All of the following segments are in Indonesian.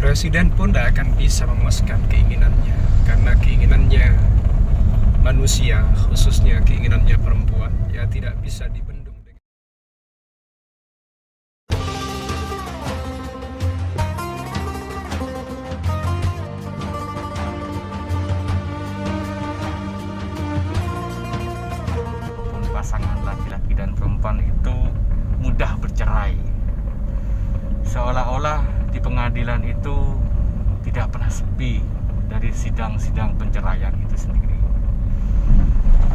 Presiden pun tidak akan bisa memuaskan keinginannya, karena keinginannya manusia, khususnya keinginannya perempuan, ya tidak bisa dibendung dengan... Pasangan laki-laki dan perempuan itu mudah bercerai, seolah-olah di pengadilan itu tidak pernah sepi dari sidang-sidang penceraian itu sendiri.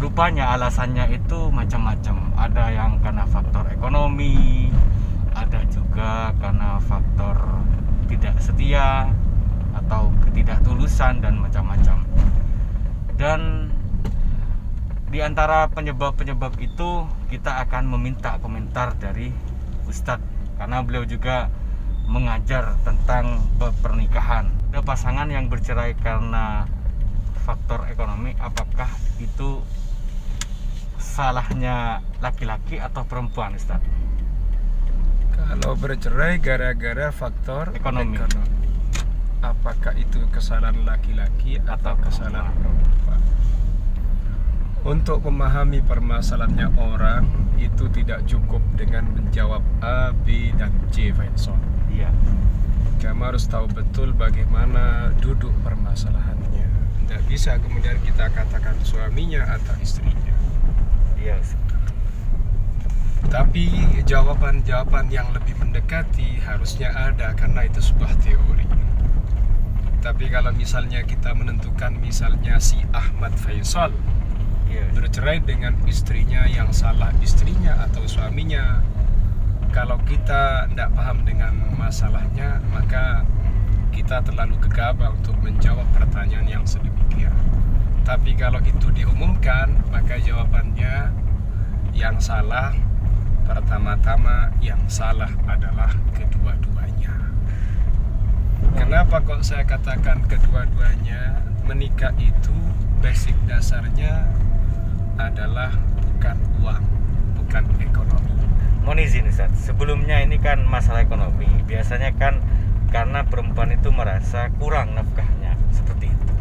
Rupanya alasannya itu macam-macam. Ada yang karena faktor ekonomi, ada juga karena faktor tidak setia atau ketidaktulusan dan macam-macam. Dan di antara penyebab-penyebab itu kita akan meminta komentar dari Ustadz, karena beliau juga mengajar tentang pernikahan. Ada pasangan yang bercerai karena faktor ekonomi, apakah itu salahnya laki-laki atau perempuan, Ustadz? Kalau bercerai gara-gara faktor Ekonomi. Apakah itu kesalahan laki-laki atau kesalahan perempuan? Untuk memahami permasalahannya orang itu tidak cukup dengan menjawab A, B, dan C, Faisal. Iya. Kamu harus tahu betul bagaimana duduk permasalahannya. Tidak bisa kemudian kita katakan suaminya atau istrinya. Iya. Tapi jawaban-jawaban yang lebih mendekati harusnya ada, karena itu sebuah teori. Tapi kalau misalnya kita menentukan misalnya si Ahmad Faisal bercerai dengan istrinya, yang salah istrinya atau suaminya, kalau kita tidak paham dengan masalahnya, maka kita terlalu gegabah untuk menjawab pertanyaan yang sedemikian. Tapi kalau itu diumumkan, maka jawabannya yang salah, pertama-tama yang salah adalah kedua-duanya. Kenapa kok saya katakan kedua-duanya? Menikah itu basic dasarnya adalah bukan uang, bukan ekonomi. Mohon izin, Ustaz, sebelumnya ini kan masalah ekonomi. Biasanya kan karena perempuan itu merasa kurang nafkahnya, seperti itu.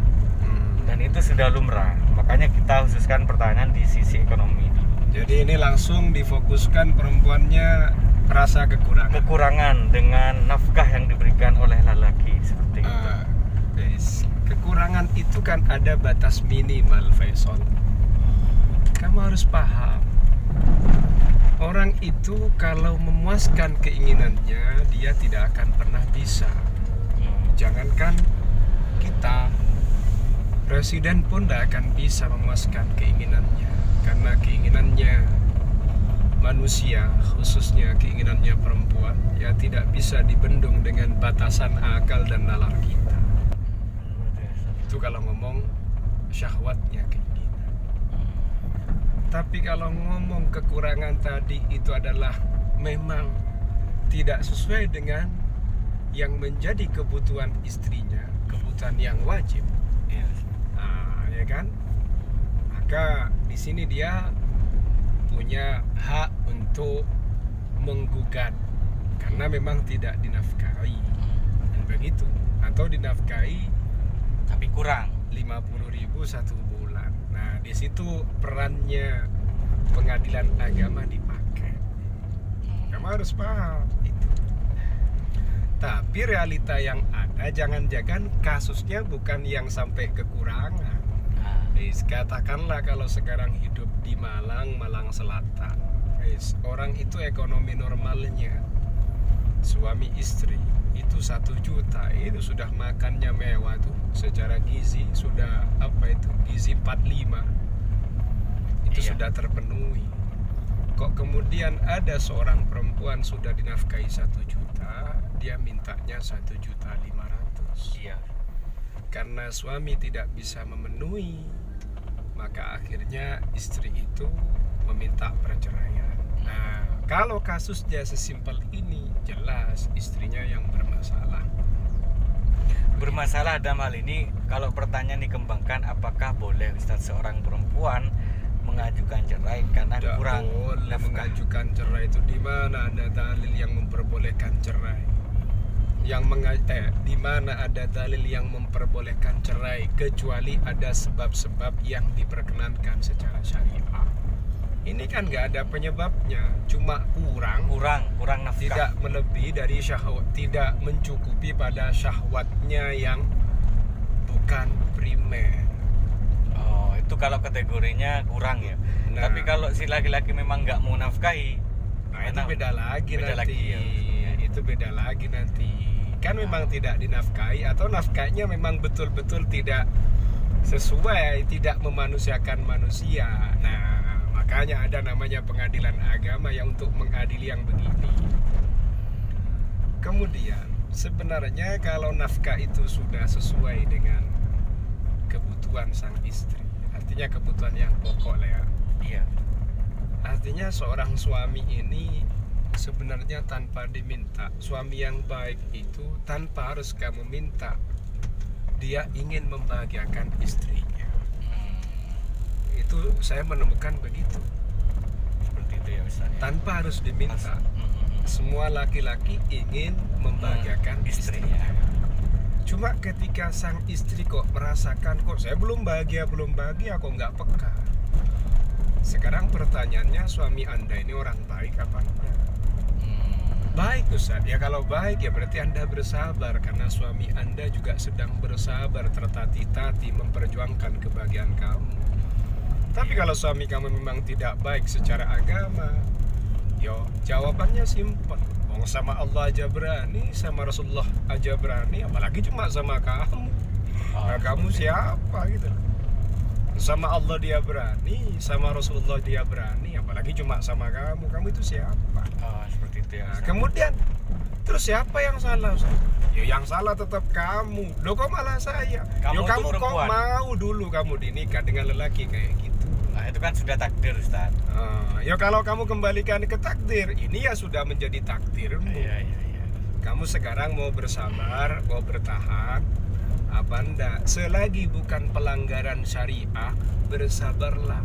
Dan itu sudah lumrah. Makanya kita khususkan pertanyaan di sisi ekonomi. Jadi ini langsung difokuskan perempuannya merasa kekurangan dengan nafkah yang diberikan oleh lelaki, seperti itu. Kekurangan itu kan ada batas minimal, Faisal. Kamu harus paham, orang itu kalau memuaskan keinginannya, dia tidak akan pernah bisa. Jangankan kita, presiden pun tidak akan bisa memuaskan keinginannya, karena keinginannya manusia, khususnya keinginannya perempuan, ya tidak bisa dibendung dengan batasan akal dan nalar kita. Itu kalau ngomong syahwatnya keinginan. Tapi kalau ngomong kekurangan tadi, itu adalah memang tidak sesuai dengan yang menjadi kebutuhan istrinya, kebutuhan yang wajib. Ya kan? Maka di sini dia punya hak untuk menggugat karena memang tidak dinafkahi. Dan begitu, atau dinafkahi Tapi kurang 50.000 satu bulan. Nah, di situ perannya pengadilan agama dipakai. Kamu harus paham itu. Tapi realita yang ada, jangan-jangan kasusnya bukan yang sampai kekurangan. Katakanlah kalau sekarang hidup di Malang Selatan, orang itu ekonomi normalnya suami istri itu 1 juta, itu sudah makannya mewah tuh, secara gizi sudah gizi 45 itu sudah terpenuhi. Kok kemudian ada seorang perempuan sudah dinafkahi 1 juta, dia mintanya 1.500.000. Iya. Karena suami tidak bisa memenuhi, maka akhirnya istri itu meminta perceraian. Nah, kalau kasusnya sesimpel ini, jelas istrinya yang bermasalah. Bermasalah dalam hal ini, kalau pertanyaan dikembangkan, apakah boleh Ustaz seorang perempuan mengajukan cerai karena Tidak kurang boleh nafkah? mengajukan cerai itu. Di mana ada dalil yang memperbolehkan cerai? di mana ada dalil yang memperbolehkan cerai kecuali ada sebab-sebab yang diperkenankan secara syariah. Ini kan nggak ada penyebabnya, cuma kurang nafkah. tidak melebihi dari syahwat, tidak mencukupi pada syahwatnya yang bukan primer. Oh, itu kalau kategorinya kurang ya. Nah. Tapi kalau si laki-laki memang nggak mau nafkahi, Nah, itu beda lagi beda nanti. lagi ya, maksudnya. Itu beda lagi nanti. Kan memang tidak dinafkahi atau nafkahnya memang betul-betul tidak sesuai, tidak memanusiakan manusia. Nah, makanya ada namanya pengadilan agama yang untuk mengadili yang begini. Kemudian, sebenarnya kalau nafkah itu sudah sesuai dengan kebutuhan sang istri, artinya kebutuhan yang pokok lah ya. Iya. Artinya seorang suami ini sebenarnya tanpa diminta, suami yang baik itu tanpa harus kamu minta, dia ingin membahagiakan istrinya. Itu saya menemukan begitu, Seperti itu ya Ustaz. tanpa harus diminta. Semua laki-laki ingin membahagiakan istrinya. Cuma ketika sang istri kok merasakan kok saya belum bahagia kok nggak peka. Sekarang pertanyaannya, suami Anda ini orang baik apa enggak? Baik Ustaz, ya kalau baik ya berarti Anda bersabar, karena suami Anda juga sedang bersabar tertatih-tatih memperjuangkan kebahagiaan kamu. Tapi kalau suami kamu memang tidak baik secara agama, yo jawabannya simpel. Oh, sama Allah aja berani, sama Rasulullah aja berani, apalagi cuma sama kamu. Nah, kamu siapa gitu? Sama Allah dia berani, sama Rasulullah dia berani, apalagi cuma sama kamu. Kamu itu siapa? Oh, seperti itu ya Nah, Ustaz. kemudian terus siapa yang salah, Ustaz? Ya yang salah tetap kamu. Loh kok malah saya? Kamu Yo itu kamu kok perempuan. mau dulu kamu dinikah dengan lelaki kayak gitu. Nah, itu kan sudah takdir Ustaz. Ya kalau kamu kembalikan ke takdir, ini ya sudah menjadi takdirmu. Iya. Kamu sekarang mau bersabar, mau bertahan, apa enggak? Selagi bukan pelanggaran syariah, bersabarlah.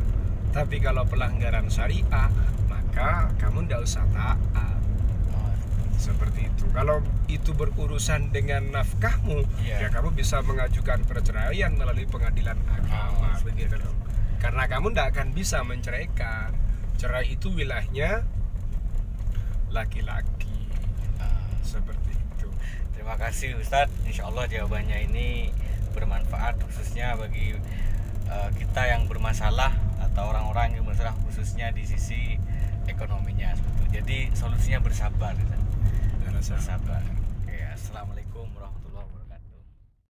Tapi kalau pelanggaran syariah, maka kamu enggak usah taat. Seperti itu. Kalau itu berurusan dengan nafkahmu, Iya. ya kamu bisa mengajukan perceraian melalui pengadilan agama, seperti begitu itu. loh. Karena kamu tidak akan bisa menceraikan. Cerai itu wilayahnya laki-laki. Seperti itu. Terima kasih Ustadz. Insya Allah jawabannya ini bermanfaat khususnya bagi kita yang bermasalah atau orang-orang yang bermasalah khususnya di sisi ekonominya. Jadi solusinya bersabar. Bersabar. Oke, assalamualaikum warahmatullahi wabarakatuh.